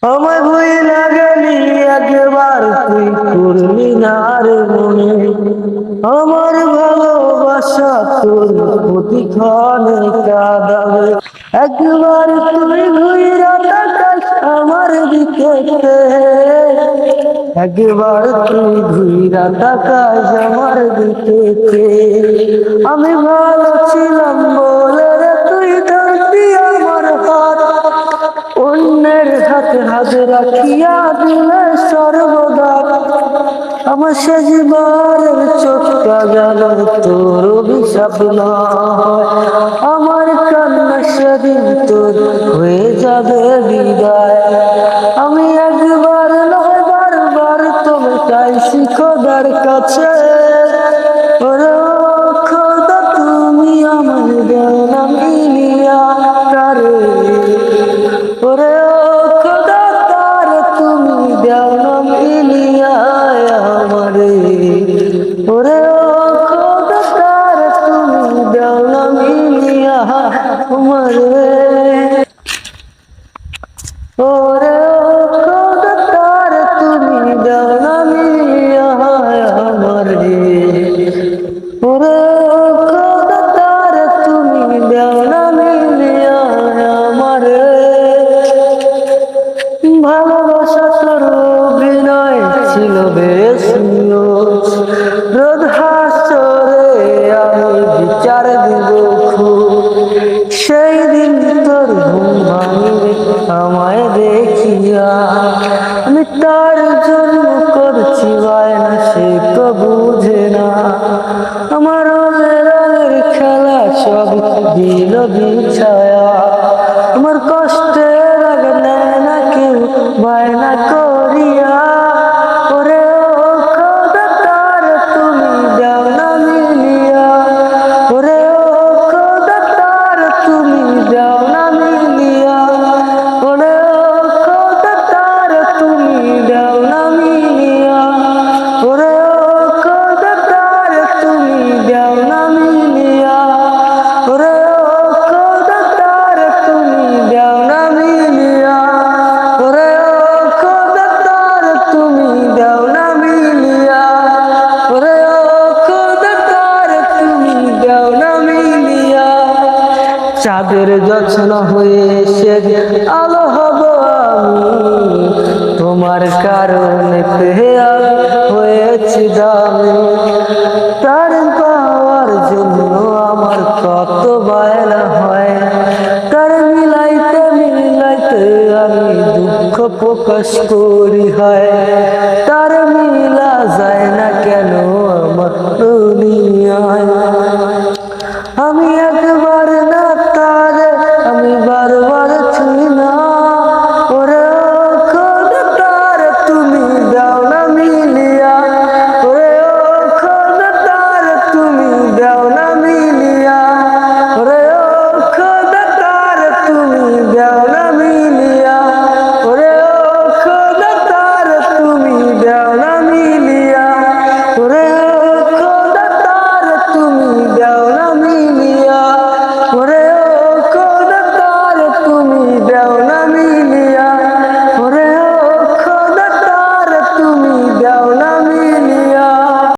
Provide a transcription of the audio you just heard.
আমায় ভুইলা গেলি একবার তুই করলি না রে মনে আমার ভালোবাসা তোর প্রতিক্ষণে কাঁদাবে একবার তুই ঘুইরা তাকাস আমার দিকে একবার তুই ঘুইরা তাকাস আমার দিকে আমি ভালো ছিলাম বলে রে তুই ধরতি আমার হাত অন্যের হাতে হাত রাখিয়া দিলে সর্বদা আমার শেষবারের চোখটা গেল তোর অভিশাপ নয় আমার কান্না সেদিন তোর হয়ে যাবে বিদায় আমি একবার নয় বারবার তুমি চাইছি খোদার কাছে ওরে খোদা তুমি আমার দেওয়া মিলিয়া তারে ওরে খোদা তার তুমি দেওয়া মিলিয়া আমারে ওরে খোদা তার তুমি দেওয়া মিলিয়া আমারে ওরে খোদা তার তুমি দেওয়া মিলিয়া আমারে ওরে খোদা তার তুমি দেওয়া মিলিয়া আমারে ভালোবাসা তোর অভিনয় ছিল বেশ রোদ হাসরে আমি বিচার দিব সেই দিন তোর ঘুম ভাঙিবে আমায় দেখিয়া আমি তার জন্য করছি বায়না সে তো বুঝে না আমার রঙের খেলা সব দিল বিছায়া আমার কষ্টের আগে নেয় না কেউ বায়না করিয়া ওরে ও খোদা তার তুমি দাও না মিলিয়া ওরে ও খোদা তার তুমি দাও না মিলিয়া ওরে ও খোদা তার তুমি দাও না মিলিয়া ওরে ও খোদা তার তুমি দাও না মিলিয়া ওরে ও খোদা তার তুমি দাও না মিলিয়া ওরে ও খোদা তার তুমি দাও না মিলিয়া ওরে ও খোদা তার তুমি দাও না মিলিয়া চাঁদের যত্ন হয়ে এসে আলো হব আমি তোমার কারণে হয়েছি দামি তার পাওয়ার জন্য আমার কত বায়না হয় তার মিলাইতে মিলাইতে আমি দুঃখ প্রকাশ করি হয় তার মিলা যায় না